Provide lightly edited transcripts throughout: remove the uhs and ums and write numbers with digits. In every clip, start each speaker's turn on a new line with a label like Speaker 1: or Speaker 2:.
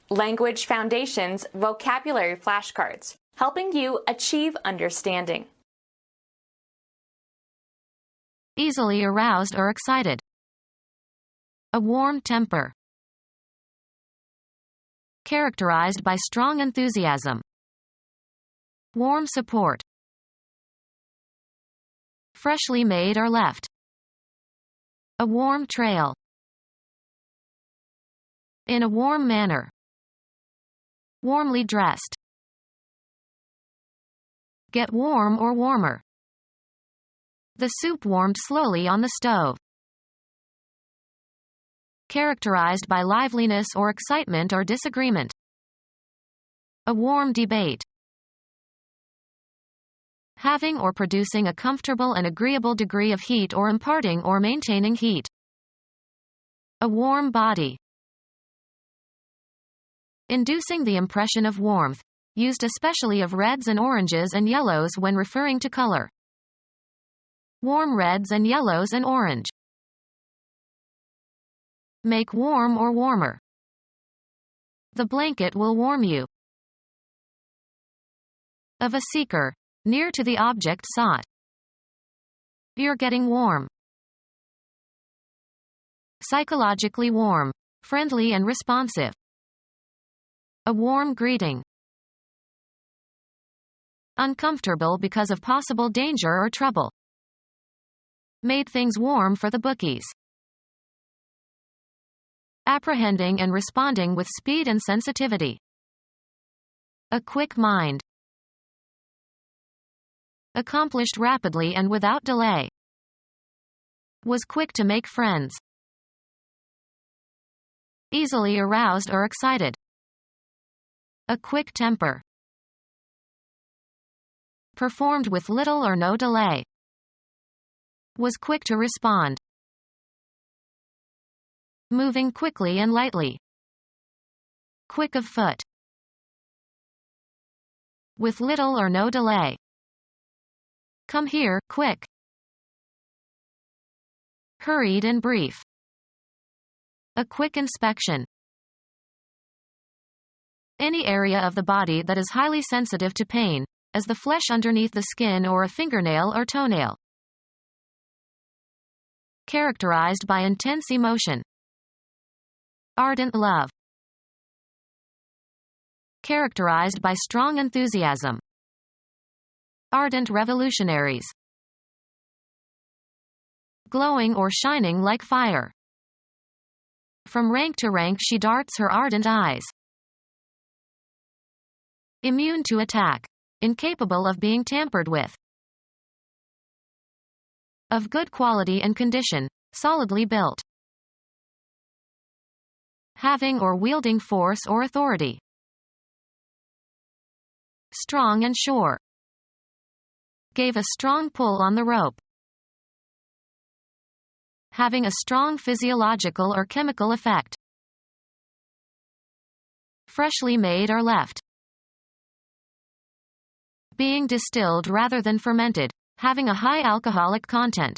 Speaker 1: Language Foundations Vocabulary Flashcards, helping you achieve understanding.
Speaker 2: Easily aroused or excited. A warm temper. Characterized by strong enthusiasm. Warm support. Freshly made or left. A warm trail. In a warm manner. Warmly dressed. Get warm or warmer. The soup warmed slowly on the stove. Characterized by liveliness or excitement or disagreement. A warm debate. Having or producing a comfortable and agreeable degree of heat or imparting or maintaining heat. A warm body. Inducing the impression of warmth, used especially of reds and oranges and yellows when referring to color. Warm reds and yellows and orange. Make warm or warmer. The blanket will warm you. Of a seeker, near to the object sought. You're getting warm. Psychologically warm, friendly and responsive. A warm greeting. Uncomfortable because of possible danger or trouble. Made things warm for the bookies. Apprehending and responding with speed and sensitivity. A quick mind. Accomplished rapidly and without delay. Was quick to make friends. Easily aroused or excited. A quick temper. Performed with little or no delay. Was quick to respond. Moving quickly and lightly. Quick of foot. With little or no delay. Come here, quick. Hurried and brief. A quick inspection. Any area of the body that is highly sensitive to pain, as the flesh underneath the skin or a fingernail or toenail. Characterized by intense emotion. Ardent love. Characterized by strong enthusiasm. Ardent revolutionaries. Glowing or shining like fire. From rank to rank she darts her ardent eyes. Immune to attack. Incapable of being tampered with. Of good quality and condition, solidly built. Having or wielding force or authority. Strong and sure. Gave a strong pull on the rope. Having a strong physiological or chemical effect. Freshly made or left. Being distilled rather than fermented, having a high alcoholic content.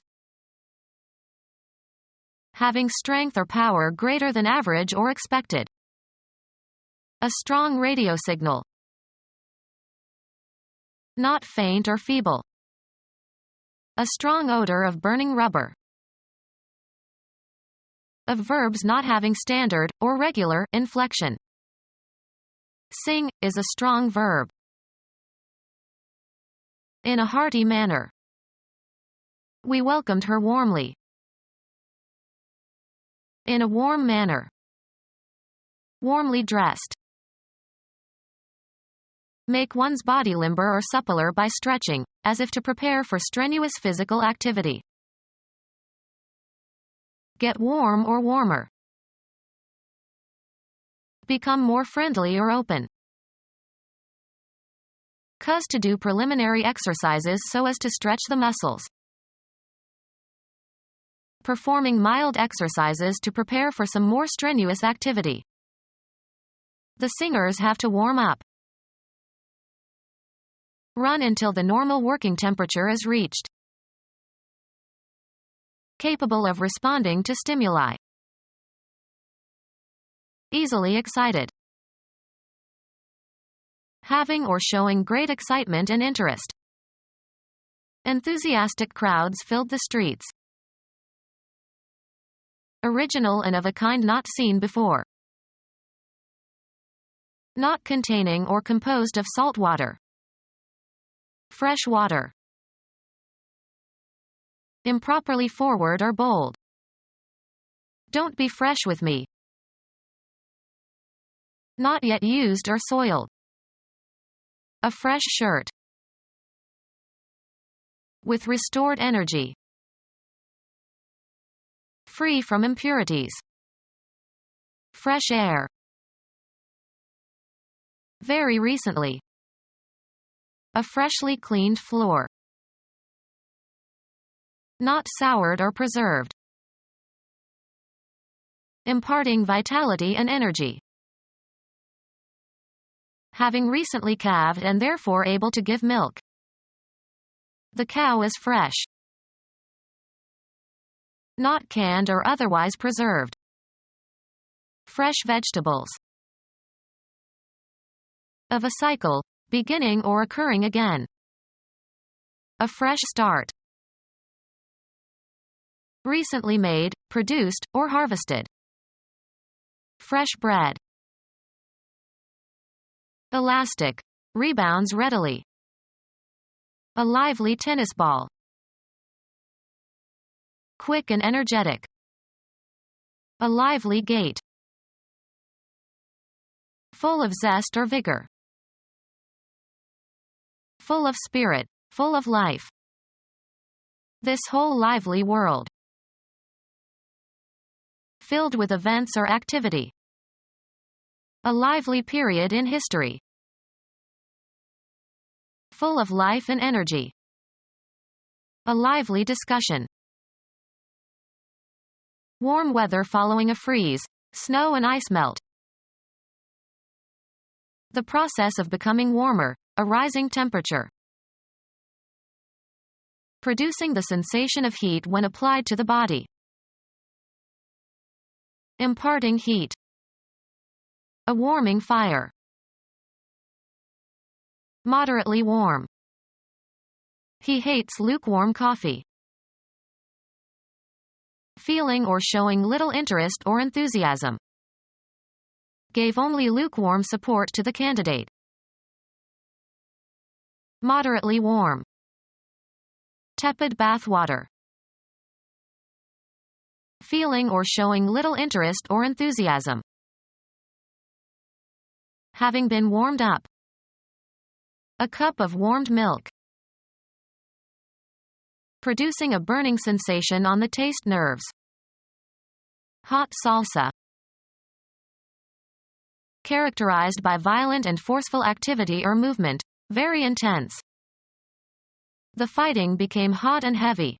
Speaker 2: Having strength or power greater than average or expected. A strong radio signal. Not faint or feeble. A strong odor of burning rubber. Of verbs not having standard, or regular, inflection. Sing, is a strong verb. In a hearty manner. We welcomed her warmly. In a warm manner. Warmly dressed. Make one's body limber or suppler by stretching, as if to prepare for strenuous physical activity. Get warm or warmer. Become more friendly or open. Cause to do preliminary exercises so as to stretch the muscles. Performing mild exercises to prepare for some more strenuous activity. The singers have to warm up. Run until the normal working temperature is reached. Capable of responding to stimuli. Easily excited. Having or showing great excitement and interest. Enthusiastic crowds filled the streets. Original and of a kind not seen before. Not containing or composed of salt water. Fresh water. Improperly forward or bold. Don't be fresh with me. Not yet used or soiled. A fresh shirt. With restored energy. Free from impurities. Fresh air. Very recently. A freshly cleaned floor. Not soured or preserved. Imparting vitality and energy. Having recently calved and therefore able to give milk. The cow is fresh. Not canned or otherwise preserved. Fresh vegetables. Of a cycle, beginning or occurring again. A fresh start. Recently made, produced, or harvested. Fresh bread. Elastic. Rebounds readily. A lively tennis ball. Quick and energetic. A lively gait. Full of zest or vigor. Full of spirit, full of life. This whole lively world. Filled with events or activity. A lively period in history. Full of life and energy. A lively discussion. Warm weather following a freeze, snow and ice melt. The process of becoming warmer, a rising temperature. Producing the sensation of heat when applied to the body. Imparting heat. A warming fire. Moderately warm. He hates lukewarm coffee. Feeling or showing little interest or enthusiasm. Gave only lukewarm support to the candidate. Moderately warm. Tepid bath water. Feeling or showing little interest or enthusiasm. Having been warmed up. A cup of warmed milk. Producing a burning sensation on the taste nerves. Hot salsa. Characterized by violent and forceful activity or movement, very intense. The fighting became hot and heavy.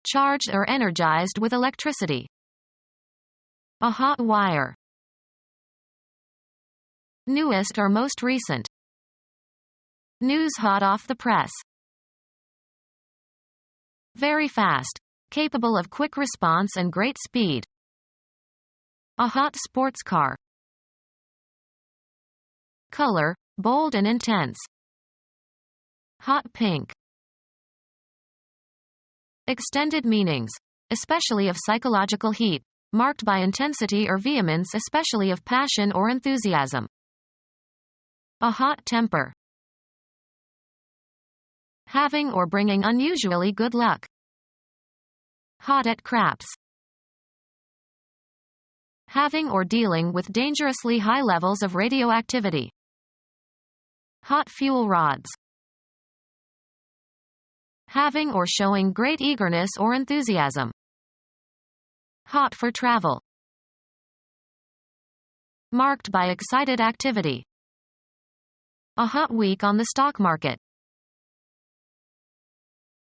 Speaker 2: Charged or energized with electricity. A hot wire. Newest or most recent. News hot off the press. Very fast. Capable of quick response and great speed. A hot sports car. Color, bold and intense. Hot pink. Extended meanings, especially of psychological heat, marked by intensity or vehemence, especially of passion or enthusiasm. A hot temper. Having or bringing unusually good luck. Hot at craps. Having or dealing with dangerously high levels of radioactivity. Hot fuel rods. Having or showing great eagerness or enthusiasm. Hot for travel. Marked by excited activity. A hot week on the stock market.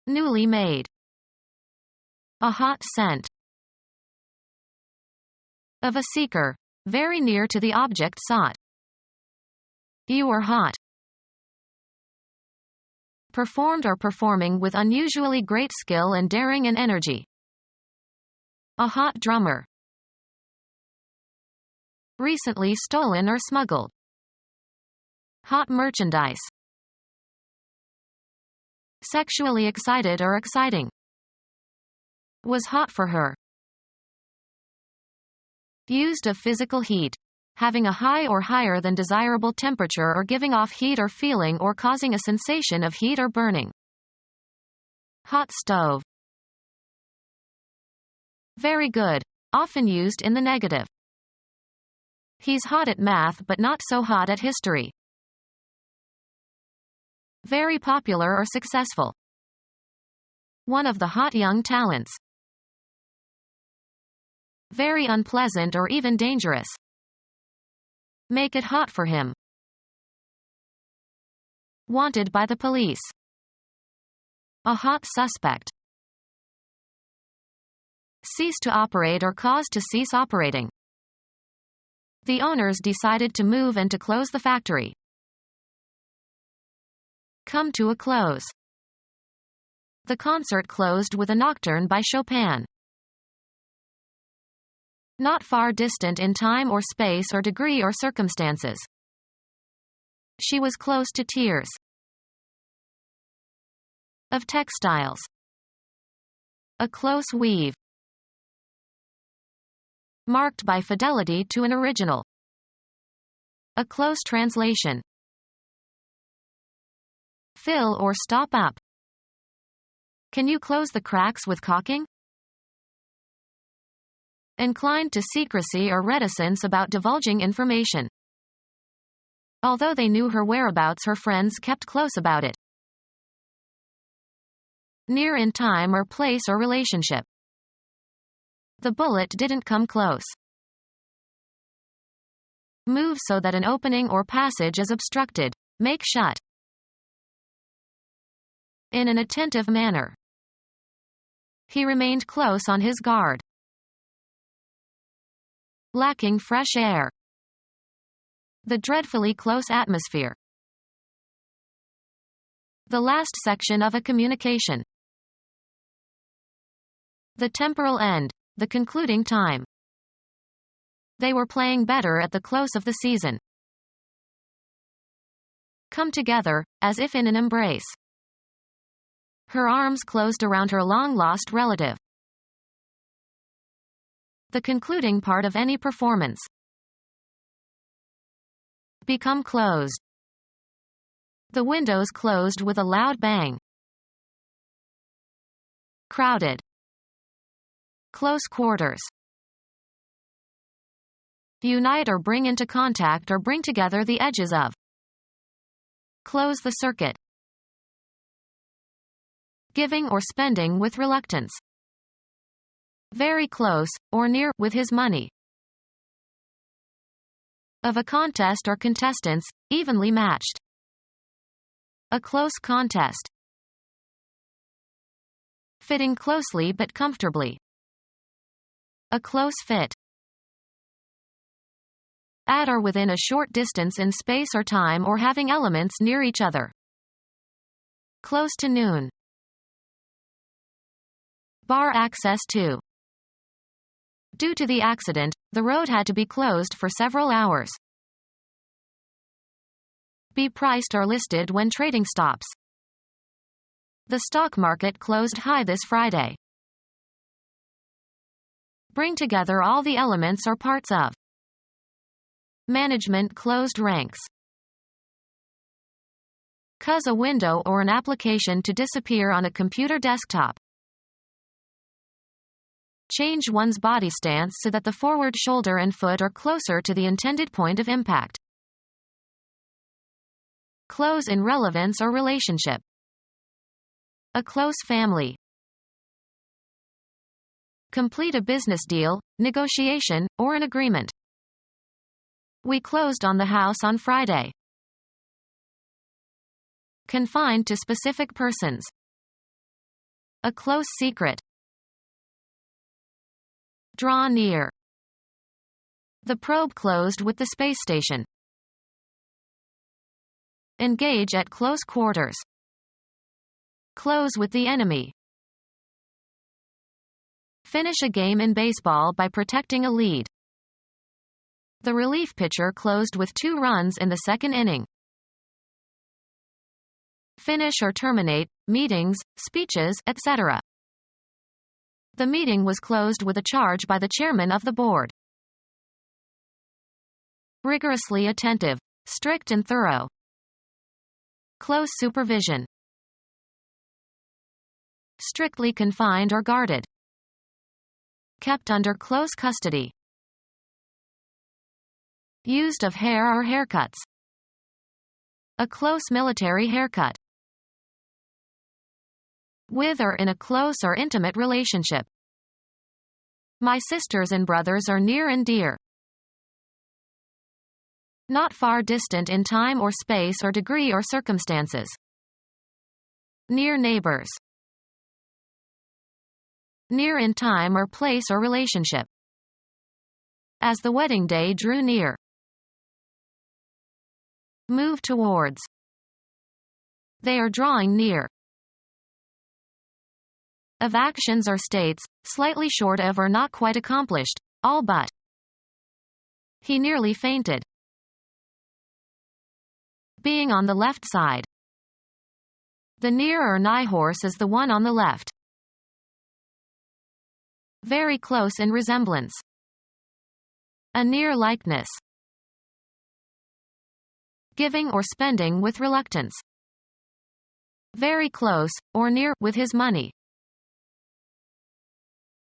Speaker 2: Newly made. A hot scent. Of a seeker, very near to the object sought. You are hot. Performed or performing with unusually great skill and daring and energy. A hot drummer. Recently stolen or smuggled. Hot merchandise. Sexually excited or exciting. Was hot for her. Used of physical heat. Having a high or higher than desirable temperature or giving off heat or feeling or causing a sensation of heat or burning. Hot stove. Very good. Often used in the negative. He's hot at math but not so hot at history. Very popular or successful. One of the hot young talents. Very unpleasant or even dangerous. Make it hot for him. Wanted by the police. A hot suspect. Cease to operate or cause to cease operating. The owners decided to move and to close the factory. Come to a close. The concert closed with a nocturne by Chopin. Not far distant in time or space or degree or circumstances. She was close to tears. Of textiles. A close weave. Marked by fidelity to an original. A close translation. Fill or stop up. Can you close the cracks with caulking? Inclined to secrecy or reticence about divulging information. Although they knew her whereabouts, her friends kept close about it. Near in time or place or relationship. The bullet didn't come close. Move so that an opening or passage is obstructed. Make shut. In an attentive manner. He remained close on his guard. Lacking fresh air. The dreadfully close atmosphere. The last section of a communication. The temporal end. The concluding time. They were playing better at the close of the season. Come together, as if in an embrace. Her arms closed around her long-lost relative. The concluding part of any performance. Become closed. The windows closed with a loud bang. Crowded. Close quarters. Unite or bring into contact or bring together the edges of. Close the circuit. Giving or spending with reluctance. Very close, or near, with his money. Of a contest or contestants, evenly matched. A close contest. Fitting closely but comfortably. A close fit. At or within a short distance in space or time or having elements near each other. Close to noon. Bar access to. Due to the accident, the road had to be closed for several hours. Be priced or listed when trading stops. The stock market closed high this Friday. Bring together all the elements or parts of. Management closed ranks. Cause a window or an application to disappear on a computer desktop. Change one's body stance so that the forward shoulder and foot are closer to the intended point of impact. Close in relevance or relationship. A close family. Complete a business deal, negotiation, or an agreement. We closed on the house on Friday. Confined to specific persons. A close secret. Draw near. The probe closed with the space station. Engage at close quarters. Close with the enemy. Finish a game in baseball by protecting a lead. The relief pitcher closed with 2 runs in the second inning. finish or terminate, meetings, speeches, etc. The meeting was closed with a charge by the chairman of the board. Rigorously attentive, strict and thorough. Close supervision. Strictly confined or guarded. Kept under close custody. Used of hair or haircuts. A close military haircut. With or in a close or intimate relationship. My sisters and brothers are near and dear. Not far distant in time or space or degree or circumstances. Near neighbors. Near in time or place or relationship. As the wedding day drew near. Move towards. They are drawing near. Of actions or states, slightly short of or not quite accomplished, all but. He nearly fainted. Being on the left side. The near or nigh horse is the one on the left. Very close in resemblance. A near likeness. Giving or spending with reluctance. Very close, or near, with his money.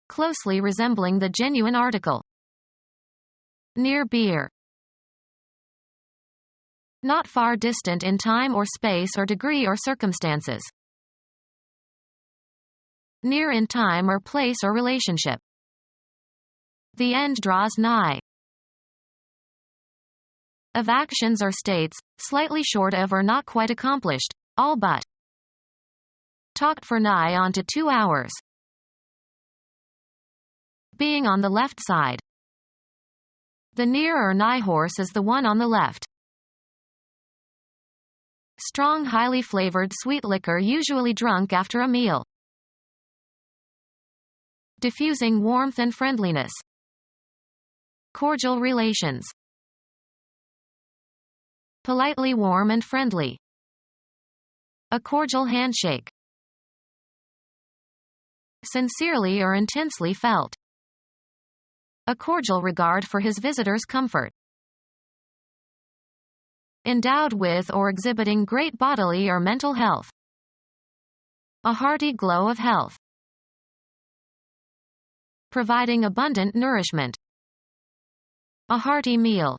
Speaker 2: Closely resembling the genuine article. Near beer. Not far distant in time or space or degree or circumstances. Near in time or place or relationship. The end draws nigh. Of actions or states, slightly short of or not quite accomplished, all but. Talked for nigh on to 2 hours. Being on the left side. The near or nigh horse is the one on the left. Strong, highly flavored sweet liquor usually drunk after a meal. Diffusing warmth and friendliness. Cordial relations. Politely warm and friendly. A cordial handshake. Sincerely or intensely felt. A cordial regard for his visitor's comfort. Endowed with or exhibiting great bodily or mental health. A hearty glow of health. Providing abundant nourishment. A hearty meal.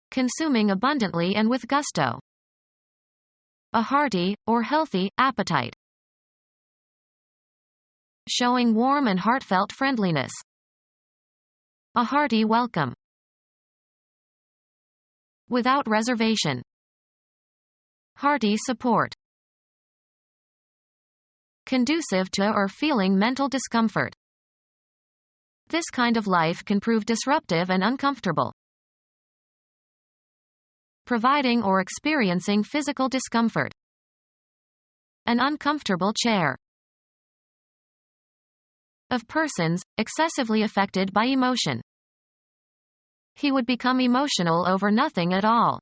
Speaker 2: Consuming abundantly and with gusto. A hearty, or healthy, appetite. Showing warm and heartfelt friendliness. A hearty welcome. Without reservation. Hearty support. Conducive to or feeling mental discomfort. This kind of life can prove disruptive and uncomfortable. Providing or experiencing physical discomfort. An uncomfortable chair. Of persons, excessively affected by emotion. He would become emotional over nothing at all.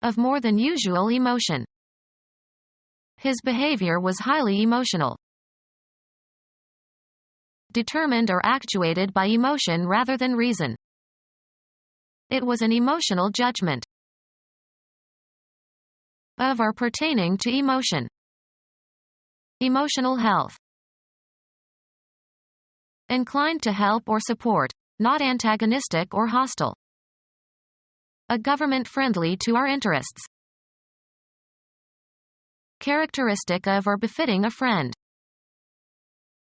Speaker 2: Of more than usual emotion. His behavior was highly emotional. Determined or actuated by emotion rather than reason. It was an emotional judgment. Of or pertaining to emotion. Emotional health. Inclined to help or support, not antagonistic or hostile. A government friendly to our interests. Characteristic of or befitting a friend.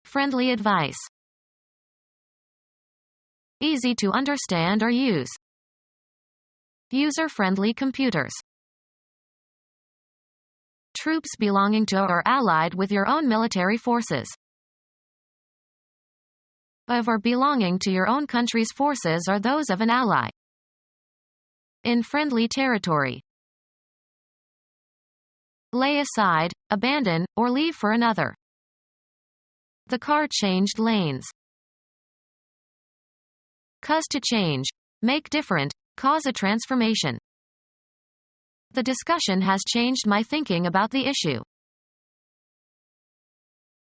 Speaker 2: Friendly advice. Easy to understand or use. User-friendly computers. Troops belonging to or allied with your own military forces. Of or belonging to your own country's forces or those of an ally. In friendly territory. Lay aside, abandon, or leave for another. The car changed lanes. Cause to change, make different, cause a transformation. The discussion has changed my thinking about the issue.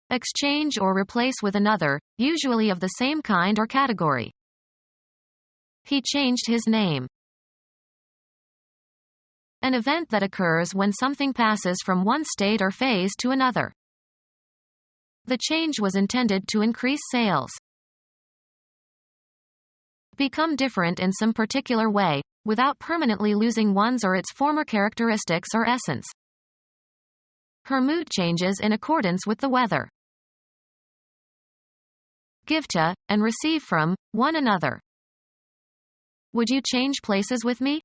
Speaker 2: Exchange or replace with another, usually of the same kind or category. He changed his name. An event that occurs when something passes from one state or phase to another. The change was intended to increase sales. Become different in some particular way, without permanently losing one's or its former characteristics or essence. Her mood changes in accordance with the weather. Give to, and receive from, one another. Would you change places with me?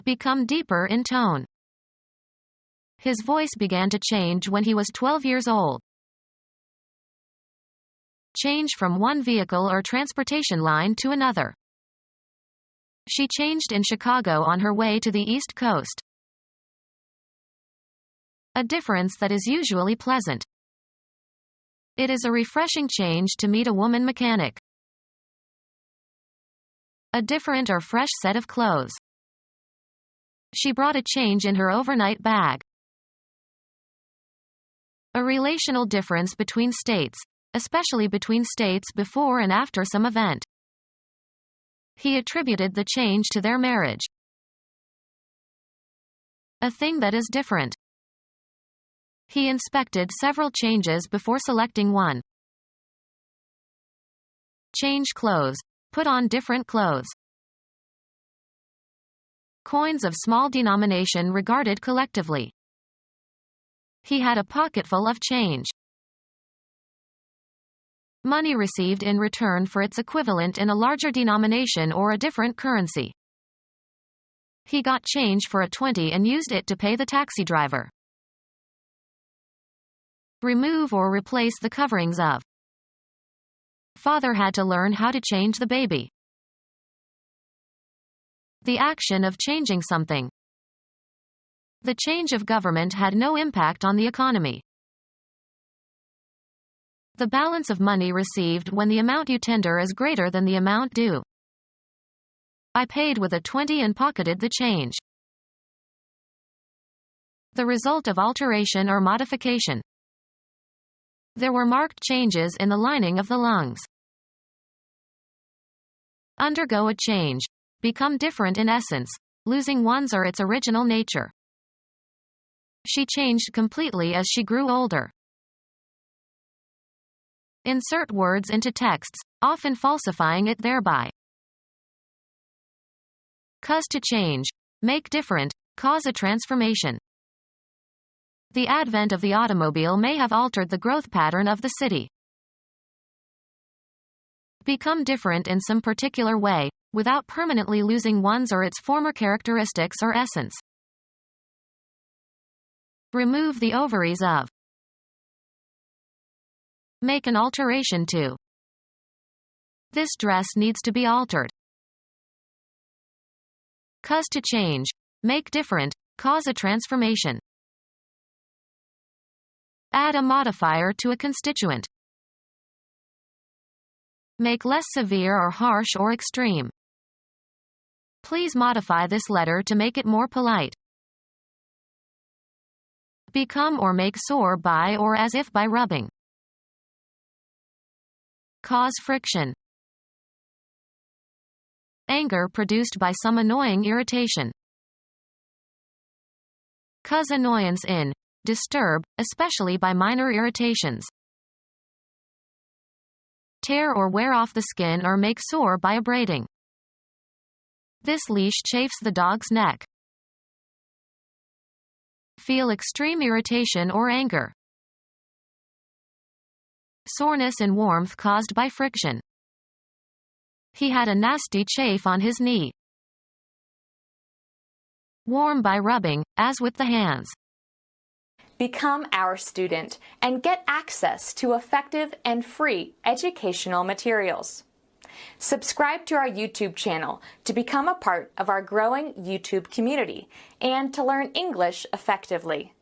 Speaker 2: Become deeper in tone. His voice began to change when he was 12 years old. Change from one vehicle or transportation line to another. She changed in Chicago on her way to the East Coast. A difference that is usually pleasant. It is a refreshing change to meet a woman mechanic. A different or fresh set of clothes. She brought a change in her overnight bag. A relational difference between states, especially between states before and after some event. He attributed the change to their marriage. A thing that is different. He inspected several changes before selecting one. Change clothes. Put on different clothes. Coins of small denomination regarded collectively. He had a pocketful of change. Money received in return for its equivalent in a larger denomination or a different currency. He got change for a 20 and used it to pay the taxi driver. Remove or replace the coverings of. Father had to learn how to change the baby. The action of changing something. The change of government had no impact on the economy. The balance of money received when the amount you tender is greater than the amount due. I paid with a 20 and pocketed the change. The result of alteration or modification. There were marked changes in the lining of the lungs. Undergo a change. Become different in essence, losing one's or its original nature. She changed completely as she grew older. Insert words into texts, often falsifying it thereby. Cause to change. Make different. Cause a transformation. The advent of the automobile may have altered the growth pattern of the city. Become different in some particular way, without permanently losing one's or its former characteristics or essence. Remove the ovaries of. Make an alteration to. This dress needs to be altered. Cause to change. Make different. Cause a transformation. Add a modifier to a constituent. Make less severe or harsh or extreme. Please modify this letter to make it more polite. Become or make sore by or as if by rubbing. Cause friction. Anger produced by some annoying irritation. Cause annoyance in. Disturb, especially by minor irritations. Tear or wear off the skin or make sore by abrading. This leash chafes the dog's neck. Feel extreme irritation or anger. Soreness and warmth caused by friction. He had a nasty chafe on his knee. Warm by rubbing, as with the hands.
Speaker 1: Become our student and get access to effective and free educational materials. Subscribe to our YouTube channel to become a part of our growing YouTube community and to learn English effectively.